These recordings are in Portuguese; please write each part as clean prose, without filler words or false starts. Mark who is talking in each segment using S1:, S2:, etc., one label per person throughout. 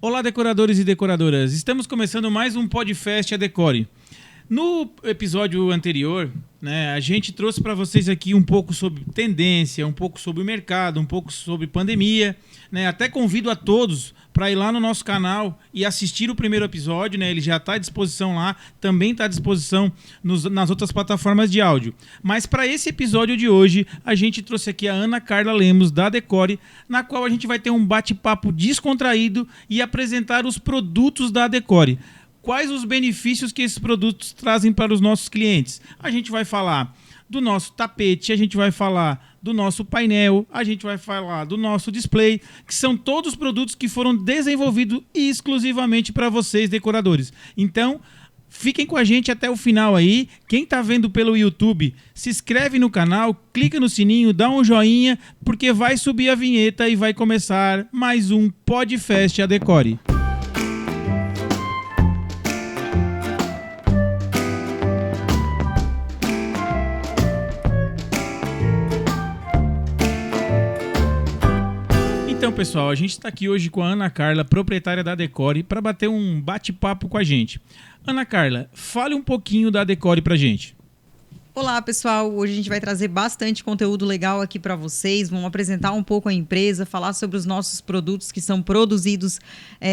S1: Olá, decoradores e decoradoras. Estamos começando mais um Podfest A Decore. No episódio anterior, a gente trouxe para vocês aqui um pouco sobre tendência, um pouco sobre o mercado, um pouco sobre pandemia. Até convido a todos para ir lá no nosso canal e assistir o primeiro episódio. Ele já está à disposição lá, também está à disposição nas outras plataformas de áudio. Mas para esse episódio de hoje, a gente trouxe aqui a Ana Carla Lemos, da Decore, na qual a gente vai ter um bate-papo descontraído e apresentar os produtos da Decore. Quais os benefícios que esses produtos trazem para os nossos clientes? A gente vai falar do nosso tapete, a gente vai falar do nosso painel, a gente vai falar do nosso display, que são todos produtos que foram desenvolvidos exclusivamente para vocês, decoradores. Então, fiquem com a gente até o final aí. Quem está vendo pelo YouTube, se inscreve no canal, clica no sininho, dá um joinha, porque vai subir a vinheta e vai começar mais um Podfest A Decore. Então, pessoal, a gente está aqui hoje com a Ana Carla, proprietária da Decore, para bater um bate-papo com a gente. Ana Carla, fale um pouquinho da Decore para a gente.
S2: Olá, pessoal. Hoje a gente vai trazer bastante conteúdo legal aqui para vocês. Vamos apresentar um pouco a empresa, falar sobre os nossos produtos que são produzidos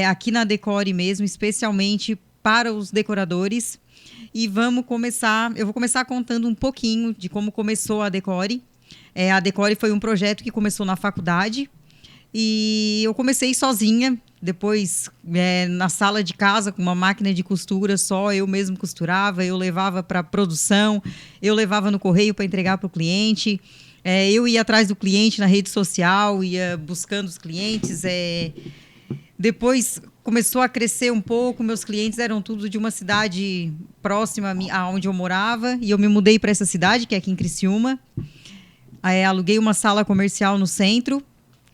S2: aqui na Decore mesmo, especialmente para os decoradores. E vamos começar. Eu vou começar contando um pouquinho de como começou a Decore. A Decore foi um projeto que começou na faculdade. E eu comecei sozinha, depois na sala de casa com uma máquina de costura, só eu mesmo costurava, eu levava para produção, eu levava no correio para entregar para o cliente, eu ia atrás do cliente na rede social, ia buscando os clientes. Depois começou a crescer um pouco, meus clientes eram tudo de uma cidade próxima a onde eu morava, e eu me mudei para essa cidade, que é aqui em Criciúma. Aluguei uma sala comercial no centro.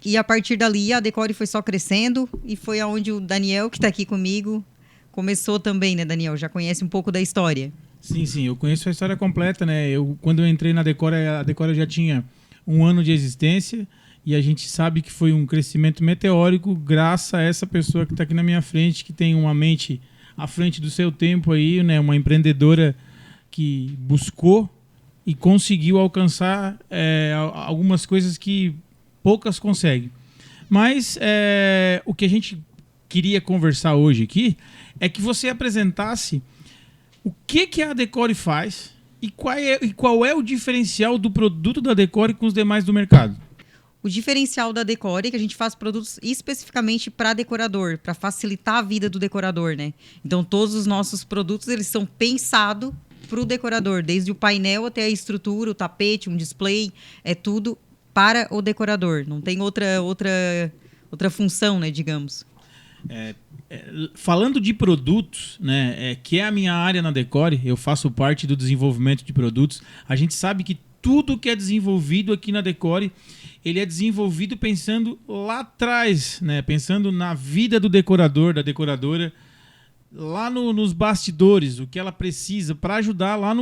S2: E a partir dali a Decore foi só crescendo e foi aonde o Daniel, que está aqui comigo, começou também, né, Daniel? Já conhece um pouco da história.
S1: Sim, eu conheço a história completa, né? Quando eu entrei na Decore, a Decore já tinha 1 ano de existência e a gente sabe que foi um crescimento meteórico graças a essa pessoa que está aqui na minha frente, que tem uma mente à frente do seu tempo aí, né? Uma empreendedora que buscou e conseguiu alcançar algumas coisas que poucas conseguem. Mas o que a gente queria conversar hoje aqui é que você apresentasse o que a Decore faz e qual é o diferencial do produto da Decore com os demais do mercado.
S2: O diferencial da Decore é que a gente faz produtos especificamente para decorador, para facilitar a vida do decorador, né? Então, todos os nossos produtos eles são pensados para o decorador, desde o painel até a estrutura, o tapete, um display, é tudo para o decorador, não tem outra função, né, digamos.
S1: Falando de produtos, né, que é a minha área na Decore, eu faço parte do desenvolvimento de produtos. A gente sabe que tudo que é desenvolvido aqui na Decore, ele é desenvolvido pensando lá atrás, né, pensando na vida do decorador, da decoradora, lá nos bastidores, o que ela precisa para ajudar lá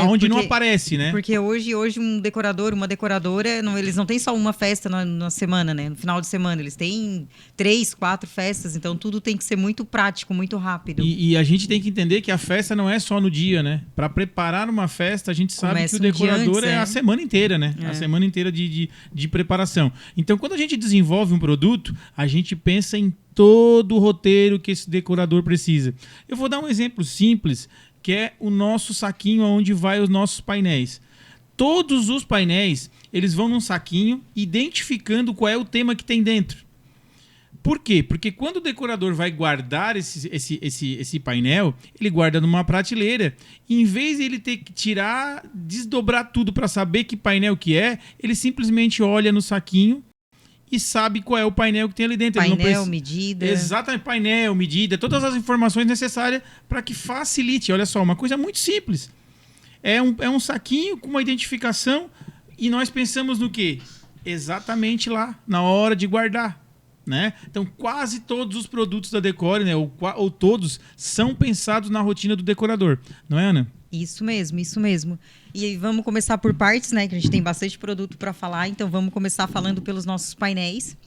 S1: onde não aparece, né?
S2: Porque hoje um decorador, uma decoradora, eles não têm só uma festa na semana, né? No final de semana, eles têm 3, 4 festas, então tudo tem que ser muito prático, muito rápido.
S1: E a gente tem que entender que a festa não é só no dia, né? Para preparar uma festa, a gente sabe
S2: Começa
S1: que o decorador
S2: antes,
S1: é a semana inteira, né? A semana inteira de preparação. Então, quando a gente desenvolve um produto, a gente pensa em todo o roteiro que esse decorador precisa. Eu vou dar um exemplo simples, que é o nosso saquinho onde vai os nossos painéis. Todos os painéis, eles vão num saquinho identificando qual é o tema que tem dentro. Por quê? Porque quando o decorador vai guardar esse painel, ele guarda numa prateleira. E em vez de ele ter que tirar, desdobrar tudo para saber que painel que é, ele simplesmente olha no saquinho e sabe qual é o painel que tem ali dentro.
S2: Painel, medida.
S1: Exatamente, painel, medida, todas as informações necessárias para que facilite. Olha só, uma coisa muito simples. É um saquinho com uma identificação e nós pensamos no quê? Exatamente lá, na hora de guardar. Né? Então, quase todos os produtos da Decore, né, ou todos, são pensados na rotina do decorador. Não é, Ana?
S2: Isso mesmo, isso mesmo. E aí vamos começar por partes, né? Que a gente tem bastante produto para falar, então vamos começar falando pelos nossos painéis.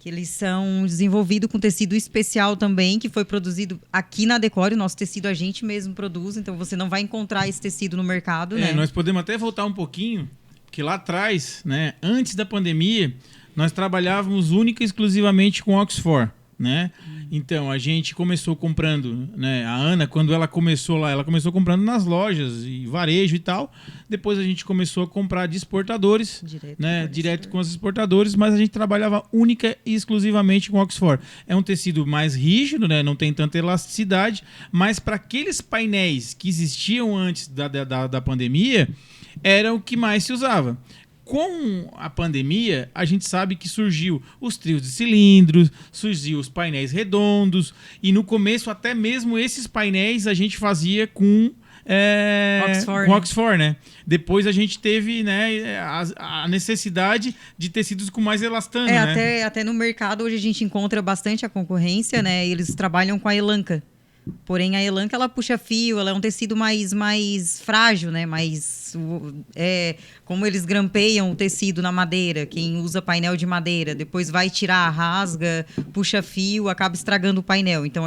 S2: Que eles são desenvolvidos com tecido especial também, que foi produzido aqui na Decore. O nosso tecido a gente mesmo produz, então você não vai encontrar esse tecido no mercado, né?
S1: Nós podemos até voltar um pouquinho, porque lá atrás, né, antes da pandemia, nós trabalhávamos única e exclusivamente com Oxford, né? Então, a gente começou comprando, né? A Ana, quando ela começou lá, ela começou comprando nas lojas e varejo e tal. Depois a gente começou a comprar de exportadores, direto com os exportadores, mas a gente trabalhava única e exclusivamente com Oxford. É um tecido mais rígido, né? Não tem tanta elasticidade, mas para aqueles painéis que existiam antes da pandemia, era o que mais se usava. Com a pandemia, a gente sabe que surgiu os trios de cilindros, surgiu os painéis redondos, e no começo até mesmo esses painéis a gente fazia com Oxford, né? Depois a gente teve, né, a necessidade de tecidos com mais elastano, né?
S2: Até no mercado hoje a gente encontra bastante a concorrência, né? Eles trabalham com a elanca. Porém, a elanca, ela puxa fio, ela é um tecido mais frágil, né? Como eles grampeiam o tecido na madeira, quem usa painel de madeira, depois vai tirar, rasga, puxa fio, acaba estragando o painel. Então,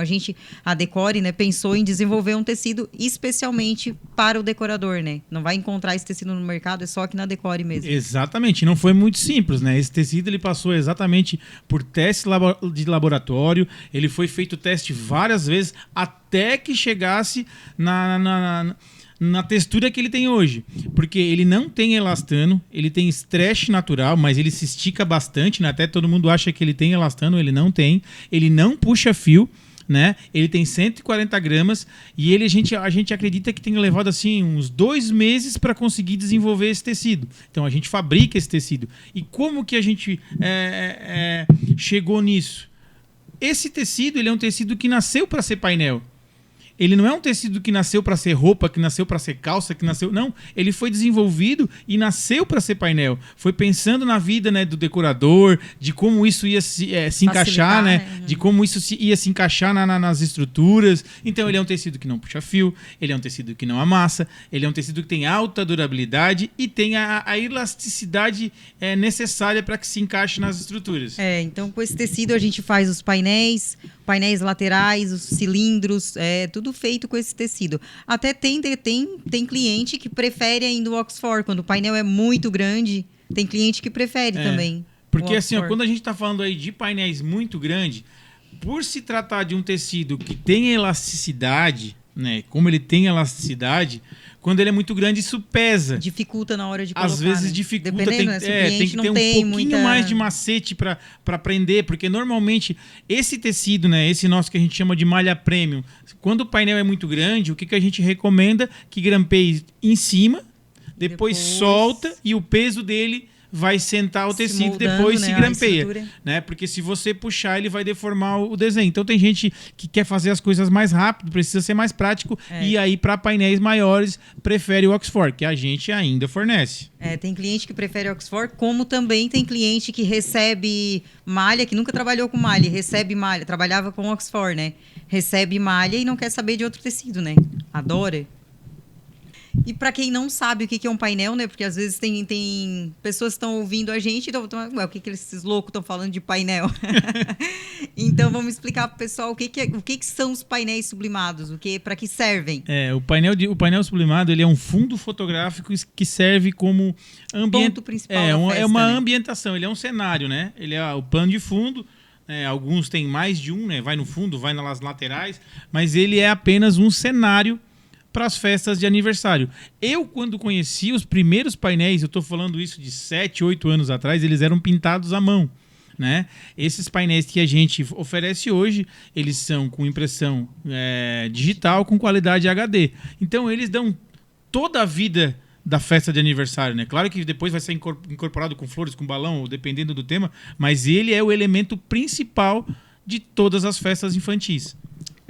S2: a Decore, né, pensou em desenvolver um tecido especialmente para o decorador, né? Não vai encontrar esse tecido no mercado, é só aqui na Decore mesmo.
S1: Exatamente, não foi muito simples, né? Esse tecido, ele passou exatamente por teste de laboratório, ele foi feito teste várias vezes, até que chegasse na textura que ele tem hoje. Porque ele não tem elastano, ele tem stretch natural, mas ele se estica bastante, né? Até todo mundo acha que ele tem elastano, ele não tem. Ele não puxa fio, né? Ele tem 140 gramas e a gente acredita que tem levado assim uns 2 meses para conseguir desenvolver esse tecido. Então a gente fabrica esse tecido. E como que a gente chegou nisso? Esse tecido, ele é um tecido que nasceu para ser painel. Ele não é um tecido que nasceu para ser roupa, que nasceu para ser calça, que nasceu... Não, ele foi desenvolvido e nasceu para ser painel. Foi pensando na vida, né, do decorador, de como isso ia se encaixar, né? De como isso ia se encaixar nas estruturas. Então, ele é um tecido que não puxa fio, ele é um tecido que não amassa, ele é um tecido que tem alta durabilidade e tem a elasticidade necessária para que se encaixe nas estruturas.
S2: Então, com esse tecido, a gente faz os painéis laterais, os cilindros, tudo feito com esse tecido. Até tem cliente que prefere ainda o Oxford, quando o painel é muito grande, tem cliente que prefere também.
S1: Porque assim, quando a gente está falando aí de painéis muito grandes, por se tratar de um tecido que tem elasticidade, né? Como ele tem elasticidade, quando ele é muito grande, isso pesa.
S2: Dificulta na hora de colocar.
S1: Às vezes,
S2: né?
S1: dificulta,
S2: Dependendo,
S1: tem que ter um pouquinho mais de macete para prender, porque normalmente esse tecido, né, esse nosso que a gente chama de malha premium, quando o painel é muito grande, o que a gente recomenda? Que grampeie em cima, depois solta e o peso dele vai sentar o tecido, moldando, depois se grampeia, né? Porque se você puxar, ele vai deformar o desenho. Então tem gente que quer fazer as coisas mais rápido, precisa ser mais prático, e aí para painéis maiores prefere o Oxford, que a gente ainda fornece.
S2: Tem cliente que prefere o Oxford, como também tem cliente que recebe malha, que nunca trabalhou com malha, recebe malha, trabalhava com Oxford, né? Recebe malha e não quer saber de outro tecido, né? Adora. E para quem não sabe o que é um painel, né? Porque às vezes tem pessoas que estão ouvindo a gente e estão, o que esses loucos estão falando de painel? Então vamos explicar para o pessoal o que são os painéis sublimados, para que servem.
S1: O painel sublimado, ele é um fundo fotográfico que serve como
S2: ponto principal da festa,
S1: é uma ambientação, ele é um cenário, né? Ele é o plano de fundo. Alguns têm mais de um, né? Vai no fundo, vai nas laterais, mas ele é apenas um cenário para as festas de aniversário. Eu, quando conheci os primeiros painéis, eu estou falando isso de 7, 8 anos atrás, eles eram pintados à mão, né? Esses painéis que a gente oferece hoje, eles são com impressão digital, com qualidade HD. Então, eles dão toda a vida da festa de aniversário, né? Claro que depois vai ser incorporado com flores, com balão, dependendo do tema, mas ele é o elemento principal de todas as festas infantis.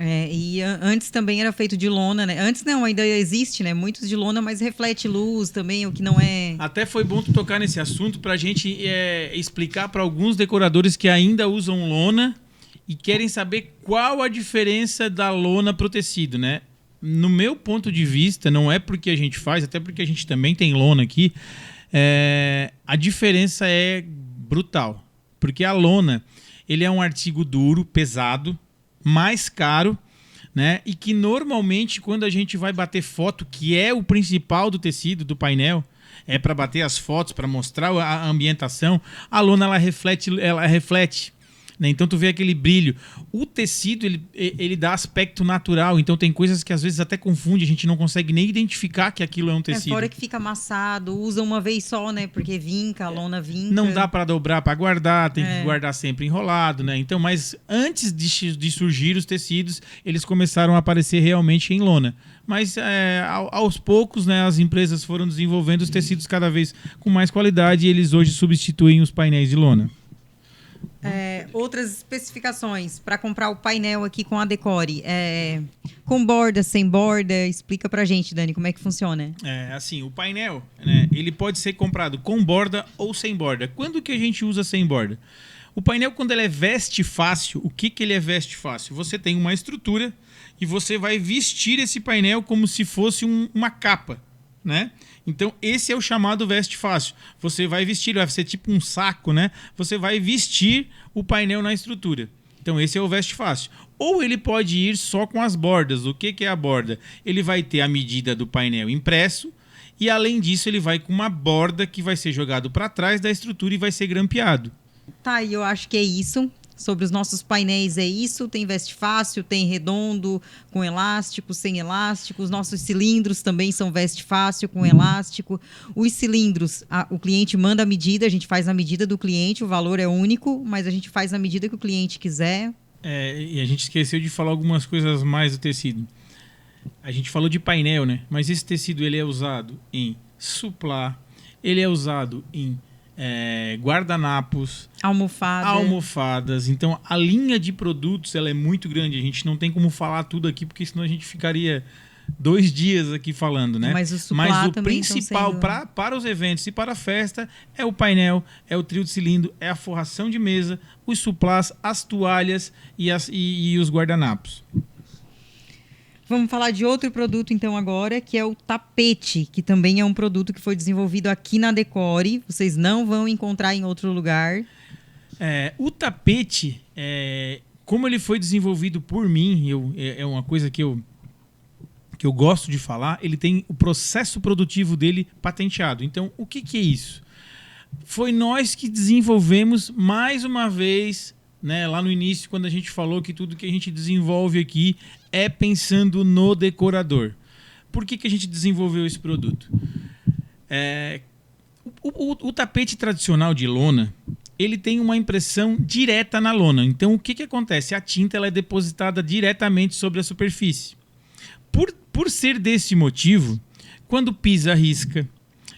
S2: E antes também era feito de lona, né? Antes não, ainda existe, né? Muitos de lona, mas reflete luz também, o que não é...
S1: Até foi bom tu tocar nesse assunto para a gente explicar para alguns decoradores que ainda usam lona e querem saber qual a diferença da lona pro tecido, né? No meu ponto de vista, não é porque a gente faz, até porque a gente também tem lona aqui, a diferença é brutal. Porque a lona, Ele é um artigo duro, pesado, mais caro, né? E que normalmente quando a gente vai bater foto, que é o principal do tecido, do painel, é para bater as fotos, para mostrar a ambientação, a lona ela reflete, né? Então tu vê aquele brilho. O tecido ele dá aspecto natural, então tem coisas que às vezes até confunde, a gente não consegue nem identificar que aquilo é um tecido.
S2: Fora que fica amassado, usa uma vez só, né? Porque vinca, a lona vinca.
S1: Não dá para dobrar, para guardar, tem que guardar sempre enrolado, né? Então, mas antes de surgir os tecidos, eles começaram a aparecer realmente em lona. Mas aos poucos, né, as empresas foram desenvolvendo os tecidos cada vez com mais qualidade e eles hoje substituem os painéis de lona.
S2: Outras especificações para comprar o painel aqui com a Decore. Com borda, sem borda? Explica pra gente, Dani, como é que funciona.
S1: Assim, o painel, né, ele pode ser comprado com borda ou sem borda. Quando que a gente usa sem borda? O painel, quando ele é veste fácil, o que ele é veste fácil? Você tem uma estrutura e você vai vestir esse painel como se fosse uma capa, né? Então, esse é o chamado veste fácil. Você vai vestir, vai ser tipo um saco, né? Você vai vestir o painel na estrutura. Então, esse é o veste fácil. Ou ele pode ir só com as bordas. O que é a borda? Ele vai ter a medida do painel impresso e, além disso, ele vai com uma borda que vai ser jogado para trás da estrutura e vai ser grampeado.
S2: Tá, e eu acho que é isso. Sobre os nossos painéis é isso, tem veste fácil, tem redondo, com elástico, sem elástico. Os nossos cilindros também são veste fácil, com elástico. Os cilindros, o cliente manda a medida, a gente faz a medida do cliente, o valor é único, mas a gente faz a medida que o cliente quiser.
S1: E a gente esqueceu de falar algumas coisas mais do tecido. A gente falou de painel, né? Mas esse tecido ele é usado em suplá, ele é usado em guardanapos, almofadas. Então a linha de produtos ela é muito grande. A gente não tem como falar tudo aqui porque senão a gente ficaria 2 dias aqui falando, né?
S2: Mas o
S1: principal para os eventos e para a festa é o painel, é o trio de cilindro, é a forração de mesa, os suplás, as toalhas e os guardanapos.
S2: Vamos falar de outro produto, então, agora, que é o tapete, que também é um produto que foi desenvolvido aqui na Decore. Vocês não vão encontrar em outro lugar.
S1: O tapete, como ele foi desenvolvido por mim, é uma coisa que eu gosto de falar, ele tem o processo produtivo dele patenteado. Então, o que é isso? Foi nós que desenvolvemos mais uma vez, né, lá no início, quando a gente falou que tudo que a gente desenvolve aqui é pensando no decorador. Por que a gente desenvolveu esse produto? O tapete tradicional de lona, ele tem uma impressão direta na lona. Então, o que acontece? A tinta ela é depositada diretamente sobre a superfície. Por ser desse motivo, quando pisa, risca.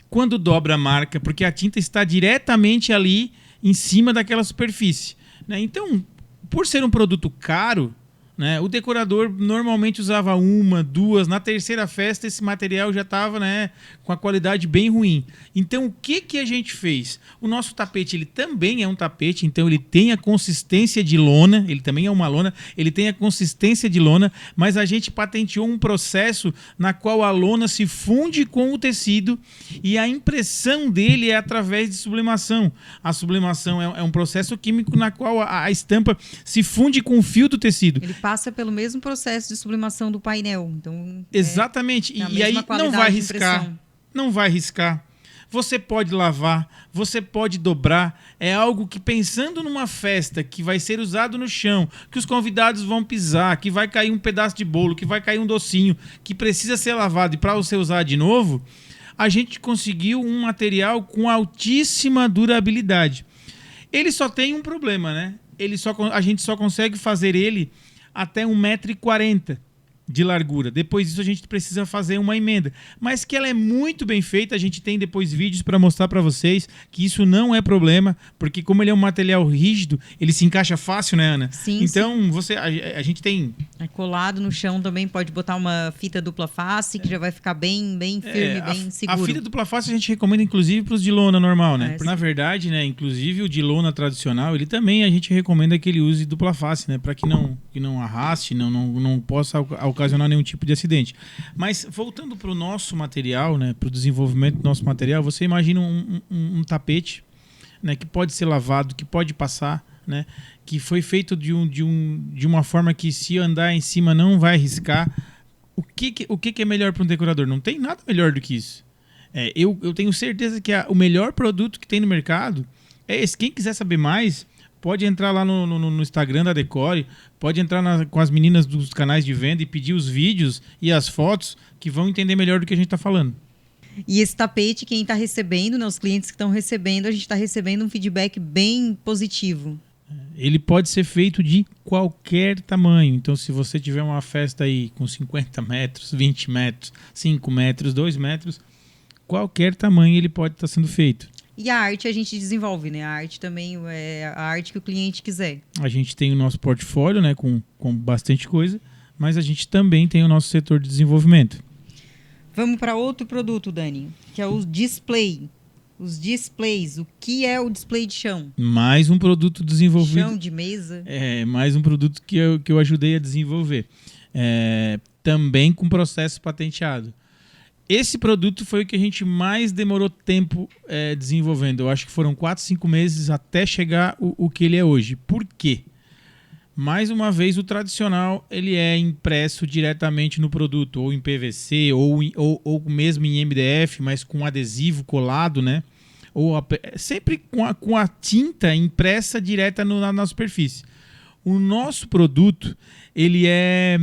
S1: Quando dobra, marca, porque a tinta está diretamente ali em cima daquela superfície, né? Então, por ser um produto caro, né, o decorador normalmente usava 1, 2, na terceira festa esse material já estava, né, com a qualidade bem ruim. Então o que a gente fez? O nosso tapete ele também é um tapete, então ele tem a consistência de lona, ele também é uma lona, ele tem a consistência de lona, mas a gente patenteou um processo na qual a lona se funde com o tecido e a impressão dele é através de sublimação. A sublimação é um processo químico na qual a estampa se funde com o fio do tecido.
S2: Ele passa pelo mesmo processo de sublimação do painel. Então,
S1: exatamente. E aí não vai riscar. Não vai riscar. Você pode lavar, você pode dobrar. É algo que, pensando numa festa que vai ser usado no chão, que os convidados vão pisar, que vai cair um pedaço de bolo, que vai cair um docinho, que precisa ser lavado e para você usar de novo, a gente conseguiu um material com altíssima durabilidade. Ele só tem um problema, né? A gente só consegue fazer ele até 1,40 m de largura. Depois disso a gente precisa fazer uma emenda. Mas que ela é muito bem feita, a gente tem depois vídeos para mostrar para vocês que isso não é problema, porque como ele é um material rígido, ele se encaixa fácil, né, Ana?
S2: Sim.
S1: Então, a gente tem...
S2: colado no chão também, pode botar uma fita dupla face, que já vai ficar bem firme, bem seguro.
S1: A fita dupla face a gente recomenda, inclusive, para os de lona normal, né? Na verdade, né, inclusive o de lona tradicional, ele também a gente recomenda que ele use dupla face, né? Para que não arraste, não possa ocasionar nenhum tipo de acidente. Mas voltando para o nosso material, né, para o desenvolvimento do nosso material, você imagina um tapete, né, que pode ser lavado, que pode passar, né? Que foi feito de uma forma que se andar em cima não vai riscar. O que é melhor para um decorador? Não tem nada melhor do que isso. Eu tenho certeza que o melhor produto que tem no mercado é esse. Quem quiser saber mais, pode entrar lá no Instagram da Decore, pode entrar com as meninas dos canais de venda e pedir os vídeos e as fotos que vão entender melhor do que a gente está falando.
S2: E esse tapete, quem está recebendo, né, os clientes que estão recebendo, a gente está recebendo um feedback bem positivo.
S1: Ele pode ser feito de qualquer tamanho. Então, se você tiver uma festa aí com 50 metros, 20 metros, 5 metros, 2 metros, qualquer tamanho ele pode estar sendo feito.
S2: E a arte a gente desenvolve, né? A arte também é a arte que o cliente quiser.
S1: A gente tem o nosso portfólio, né, com bastante coisa, mas a gente também tem o nosso setor de desenvolvimento.
S2: Vamos para outro produto, Dani, que é o display. Os displays, o que é o display de chão?
S1: Mais um produto desenvolvido.
S2: Chão de mesa.
S1: Mais um produto que eu ajudei a desenvolver. Também com processo patenteado. Esse produto foi o que a gente mais demorou tempo desenvolvendo. Eu acho que foram 4, 5 meses até chegar o que ele é hoje. Por quê? Mais uma vez, o tradicional ele é impresso diretamente no produto, ou em PVC, ou mesmo em MDF, mas com adesivo colado, né? Sempre com a tinta impressa direta na superfície. O nosso produto, ele é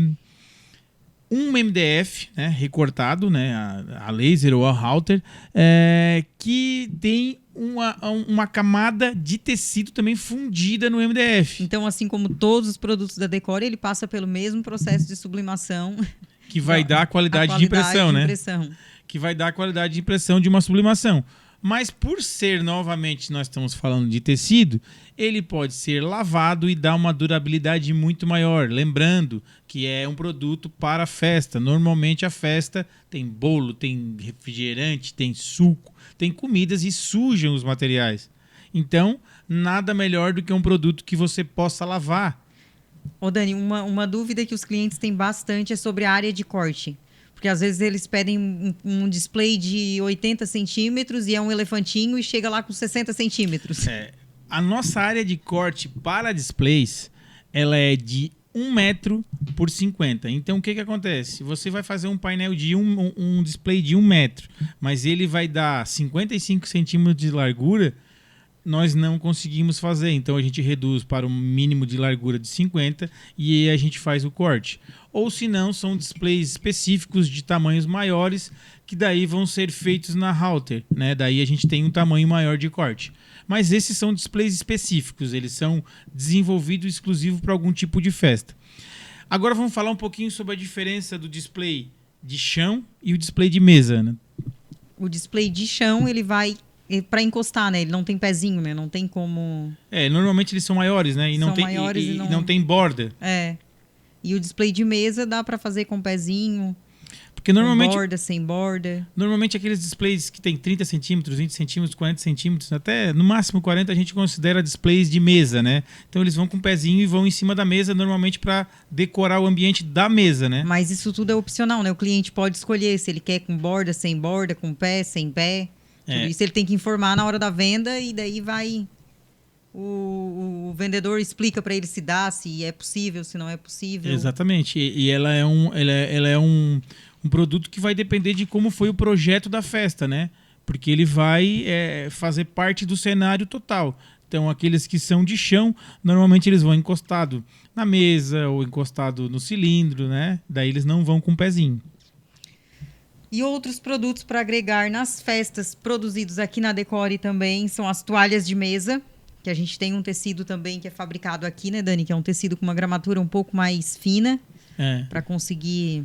S1: um MDF, né, recortado, né, a laser ou a router, que tem uma camada de tecido também fundida no MDF.
S2: Então, assim como todos os produtos da Decore, ele passa pelo mesmo processo de sublimação.
S1: Que vai dar a qualidade de impressão, né? Que vai dar a qualidade de impressão de uma sublimação. Mas por ser, novamente, nós estamos falando de tecido, ele pode ser lavado e dar uma durabilidade muito maior. Lembrando que é um produto para festa. Normalmente a festa tem bolo, tem refrigerante, tem suco, tem comidas e sujam os materiais. Então, nada melhor do que um produto que você possa lavar.
S2: Ô Dani, uma dúvida que os clientes têm bastante é sobre a área de corte. Porque às vezes eles pedem um display de 80 centímetros e é um elefantinho e chega lá com 60 centímetros.
S1: A nossa área de corte para displays, ela é de 1 metro por 50. Então, o que acontece? Você vai fazer um painel de um display de 1 metro, mas ele vai dar 55 centímetros de largura, nós não conseguimos fazer. Então, a gente reduz para um mínimo de largura de 50 e a gente faz o corte. Ou se não, são displays específicos de tamanhos maiores que daí vão ser feitos na router, né? Daí a gente tem um tamanho maior de corte. Mas esses são displays específicos, eles são desenvolvidos exclusivo para algum tipo de festa. Agora vamos falar um pouquinho sobre a diferença do display de chão e o display de mesa, né?
S2: O display de chão, ele vai para encostar, né? Ele não tem pezinho, né? Não tem como...
S1: Normalmente eles são maiores, né? E não tem,
S2: maiores
S1: e não tem borda.
S2: E o display de mesa dá para fazer com pezinho,
S1: porque normalmente,
S2: com borda, sem borda.
S1: Normalmente aqueles displays que tem 30 centímetros, 20 centímetros, 40 centímetros, até no máximo 40 a gente considera displays de mesa, né? Então eles vão com o pezinho e vão em cima da mesa, normalmente para decorar o ambiente da mesa, né?
S2: Mas isso tudo é opcional, né? O cliente pode escolher se ele quer com borda, sem borda, com pé, sem pé. Tudo isso ele tem que informar na hora da venda e daí vai... O vendedor explica para ele se dá, se é possível, se não é possível.
S1: Exatamente. E ela é um produto que vai depender de como foi o projeto da festa, né? Porque ele vai fazer parte do cenário total. Então, aqueles que são de chão, normalmente eles vão encostado na mesa ou encostado no cilindro, né? Daí eles não vão com o pezinho.
S2: E outros produtos para agregar nas festas produzidos aqui na Decore também são as toalhas de mesa, que a gente tem um tecido também que é fabricado aqui, né, Dani? Que é um tecido com uma gramatura um pouco mais fina para conseguir...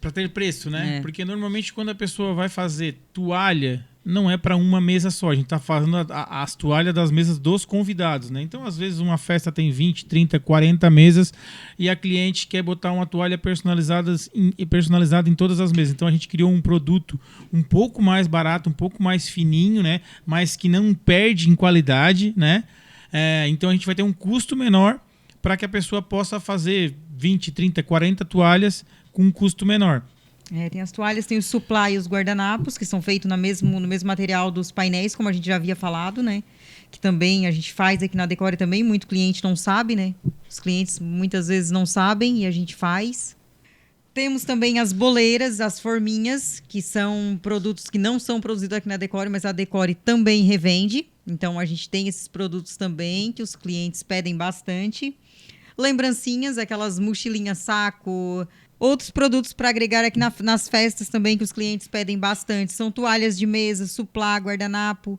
S1: para ter preço, né? Porque normalmente quando a pessoa vai fazer toalha, não é para uma mesa só. A gente está fazendo as toalhas das mesas dos convidados, né? Então, às vezes, uma festa tem 20, 30, 40 mesas e a cliente quer botar uma toalha personalizada em todas as mesas. Então, a gente criou um produto um pouco mais barato, um pouco mais fininho, né? Mas que não perde em qualidade, né? Então, a gente vai ter um custo menor para que a pessoa possa fazer 20, 30, 40 toalhas com um custo menor.
S2: Tem as toalhas, tem o supply e os guardanapos, que são feitos no mesmo material dos painéis, como a gente já havia falado, né? Que também a gente faz aqui na Decore também, muito cliente não sabe, né? Os clientes muitas vezes não sabem e a gente faz. Temos também as boleiras, as forminhas, que são produtos que não são produzidos aqui na Decore, mas a Decore também revende. Então a gente tem esses produtos também que os clientes pedem bastante. Lembrancinhas, aquelas mochilinhas saco. Outros produtos para agregar aqui nas festas também que os clientes pedem bastante são toalhas de mesa, suplá, guardanapo,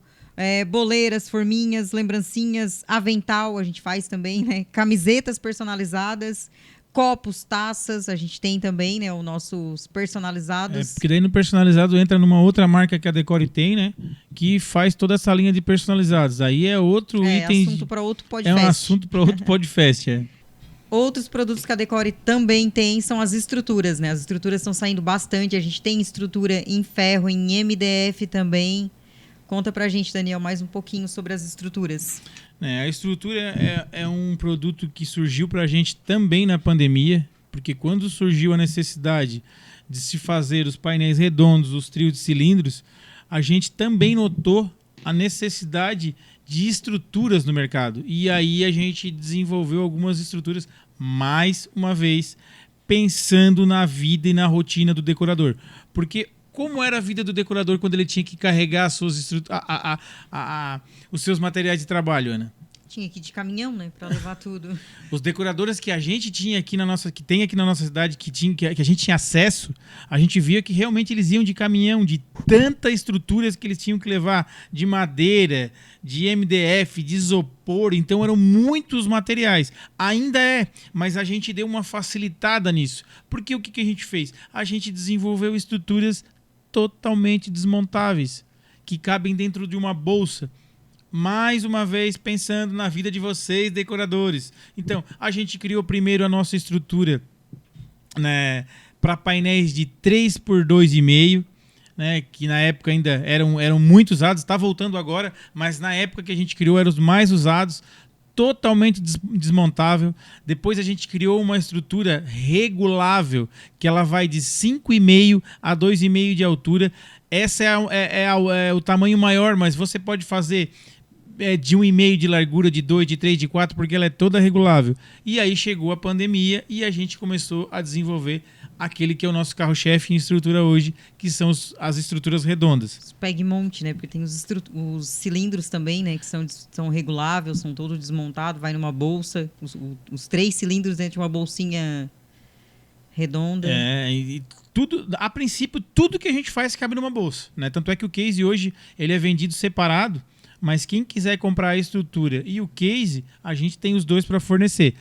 S2: boleiras, forminhas, lembrancinhas, avental a gente faz também, né? Camisetas personalizadas, copos, taças, a gente tem também, né? Os nossos personalizados.
S1: Porque daí no personalizado entra numa outra marca que a Decore tem, né? Que faz toda essa linha de personalizados. Aí é outro item.
S2: Assunto para outro podcast.
S1: É um assunto para outro podcast,
S2: Outros produtos que a Decore também tem são as estruturas, né? As estruturas estão saindo bastante. A gente tem estrutura em ferro, em MDF também. Conta pra gente, Daniel, mais um pouquinho sobre as estruturas.
S1: A estrutura é um produto que surgiu pra gente também na pandemia, porque quando surgiu a necessidade de se fazer os painéis redondos, os trios de cilindros, a gente também notou a necessidade de estruturas no mercado. E aí a gente desenvolveu algumas estruturas, mais uma vez, pensando na vida e na rotina do decorador. Porque como era a vida do decorador quando ele tinha que carregar as suas os seus materiais de trabalho, Ana?
S2: Tinha que ir de caminhão, né, para levar tudo.
S1: Os decoradores que a gente tinha aqui que tem aqui na nossa cidade, que a gente tinha acesso, a gente via que realmente eles iam de caminhão, de tantas estruturas que eles tinham que levar, de madeira, de MDF, de isopor, então eram muitos materiais. Ainda é, mas a gente deu uma facilitada nisso. Porque o que a gente fez? A gente desenvolveu estruturas totalmente desmontáveis, que cabem dentro de uma bolsa. Mais uma vez pensando na vida de vocês, decoradores. Então, a gente criou primeiro a nossa estrutura, né, para painéis de 3 por 2,5, né, que na época ainda eram muito usados, está voltando agora, mas na época que a gente criou eram os mais usados, totalmente desmontável. Depois a gente criou uma estrutura regulável, que ela vai de 5,5 a 2,5 de altura. Essa é o tamanho maior, mas você pode fazer de 1,5 de largura, de 2, de 3, de 4, porque ela é toda regulável. E aí chegou a pandemia e a gente começou a desenvolver aquele que é o nosso carro-chefe em estrutura hoje, que são as estruturas redondas.
S2: Os peg-mount, né? Porque tem os cilindros também, né? Que são reguláveis, são todos desmontados, vai numa bolsa, os 3 cilindros dentro de uma bolsinha redonda.
S1: E tudo, a princípio, tudo que a gente faz cabe numa bolsa, né? Tanto é que o case hoje ele é vendido separado, mas quem quiser comprar a estrutura e o case, a gente tem os dois para fornecer.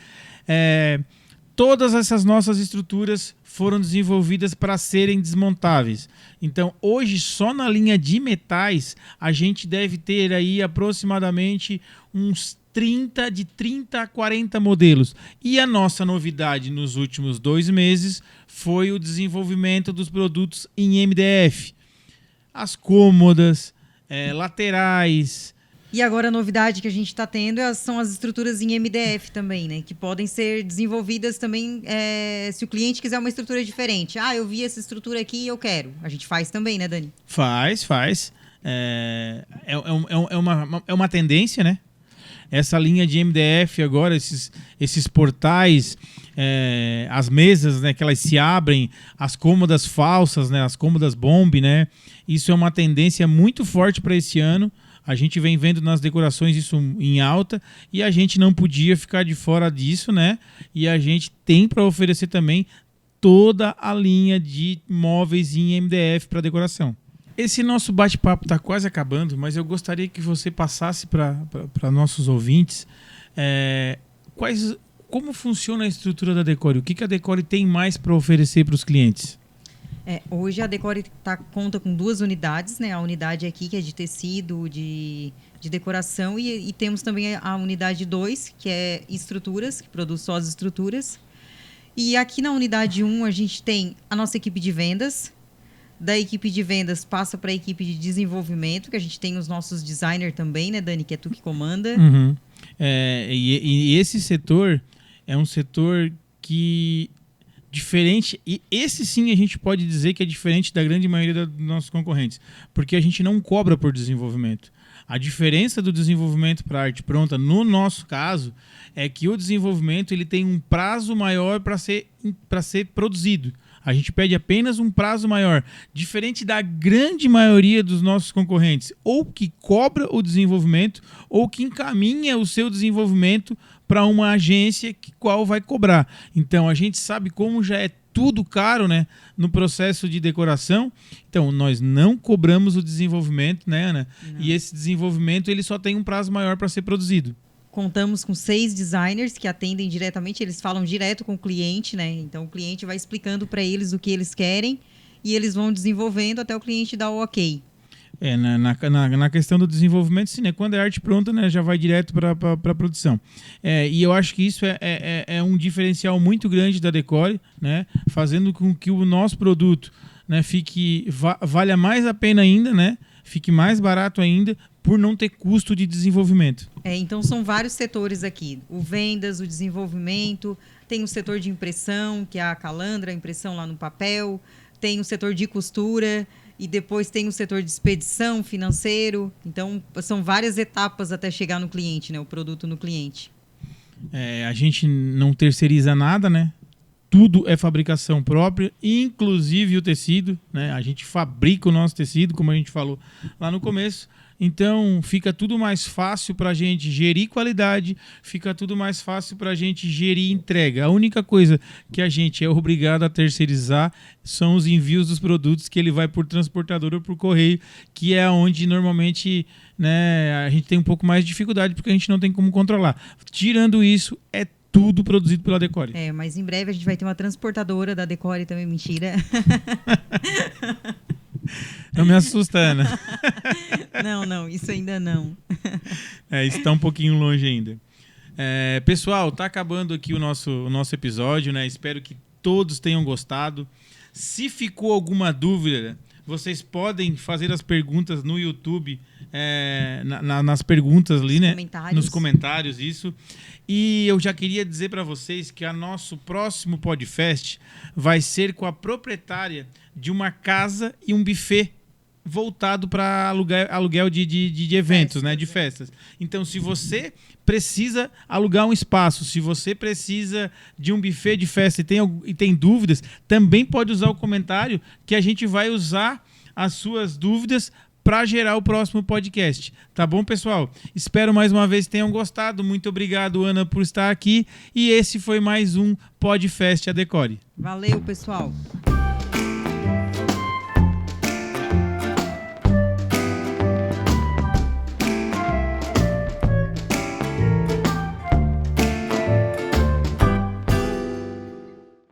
S1: Todas essas nossas estruturas foram desenvolvidas para serem desmontáveis. Então, hoje, só na linha de metais, a gente deve ter aí aproximadamente uns 30 a 40 modelos. E a nossa novidade nos últimos 2 meses foi o desenvolvimento dos produtos em MDF. As cômodas, laterais.
S2: E agora a novidade que a gente está tendo são as estruturas em MDF também, né? Que podem ser desenvolvidas também se o cliente quiser uma estrutura diferente. Eu vi essa estrutura aqui e eu quero. A gente faz também, né, Dani?
S1: Faz. É uma tendência, né? Essa linha de MDF agora, esses portais, as mesas, né, que elas se abrem, as cômodas falsas, né, as cômodas bomb, né? Isso é uma tendência muito forte para esse ano. A gente vem vendo nas decorações isso em alta e a gente não podia ficar de fora disso, né? E a gente tem para oferecer também toda a linha de móveis em MDF para decoração. Esse nosso bate-papo está quase acabando, mas eu gostaria que você passasse para nossos ouvintes como funciona a estrutura da Decore, o que a Decore tem mais para oferecer para os clientes.
S2: Hoje a Decore conta com 2 unidades, né? A unidade aqui, que é de tecido, de decoração, e temos também a unidade 2, que é estruturas, que produz só as estruturas. E aqui na unidade 1 a gente tem a nossa equipe de vendas. Da equipe de vendas passa para a equipe de desenvolvimento, que a gente tem os nossos designers também, né, Dani? Que é tu que comanda.
S1: Uhum. E esse setor é um setor que, Diferente, e esse sim a gente pode dizer que é diferente da grande maioria dos nossos concorrentes, porque a gente não cobra por desenvolvimento. A diferença do desenvolvimento para arte pronta, no nosso caso, é que o desenvolvimento ele tem um prazo maior para ser produzido. A gente pede apenas um prazo maior, diferente da grande maioria dos nossos concorrentes, ou que cobra o desenvolvimento, ou que encaminha o seu desenvolvimento para uma agência que qual vai cobrar. Então a gente sabe como já é tudo caro, né, no processo de decoração. Então nós não cobramos o desenvolvimento, né, Ana? Não. E esse desenvolvimento ele só tem um prazo maior para ser produzido.
S2: Contamos com 6 designers que atendem diretamente, eles falam direto com o cliente, né? Então o cliente vai explicando para eles o que eles querem e eles vão desenvolvendo até o cliente dar o ok.
S1: Na questão do desenvolvimento, sim, né? Quando é arte pronta, né, já vai direto para a produção. E eu acho que isso é um diferencial muito grande da Decore, né? Fazendo com que o nosso produto, né, valha mais a pena ainda, né? Fique mais barato ainda, por não ter custo de desenvolvimento.
S2: Então são vários setores aqui. O vendas, o desenvolvimento, tem o setor de impressão, que é a calandra, a impressão lá no papel, tem o setor de costura e depois tem o setor de expedição, financeiro. Então são várias etapas até chegar no cliente, né? O produto no cliente.
S1: A gente não terceiriza nada, né? Tudo é fabricação própria, inclusive o tecido, né? A gente fabrica o nosso tecido, como a gente falou lá no começo. Então fica tudo mais fácil para a gente gerir qualidade, fica tudo mais fácil para a gente gerir entrega. A única coisa que a gente é obrigado a terceirizar são os envios dos produtos, que ele vai por transportador ou por correio, que é onde normalmente, né, a gente tem um pouco mais de dificuldade, porque a gente não tem como controlar. Tirando isso, é tudo produzido pela Decore.
S2: Mas em breve a gente vai ter uma transportadora da Decore também, mentira.
S1: Não me assusta, Ana.
S2: Não, isso ainda não.
S1: Isso está um pouquinho longe ainda. Pessoal, tá acabando aqui o nosso episódio, né? Espero que todos tenham gostado. Se ficou alguma dúvida, vocês podem fazer as perguntas no YouTube, nas perguntas ali, né? Nos comentários, isso. E eu já queria dizer para vocês que o nosso próximo podcast vai ser com a proprietária de uma casa e um buffet voltado para aluguel de eventos, né? De festas. Então, se você precisa alugar um espaço, se você precisa de um buffet de festa e tem dúvidas, também pode usar o comentário, que a gente vai usar as suas dúvidas para gerar o próximo podcast. Tá bom, pessoal? Espero mais uma vez que tenham gostado. Muito obrigado, Ana, por estar aqui. E esse foi mais um Podfest A Decore.
S2: Valeu, pessoal.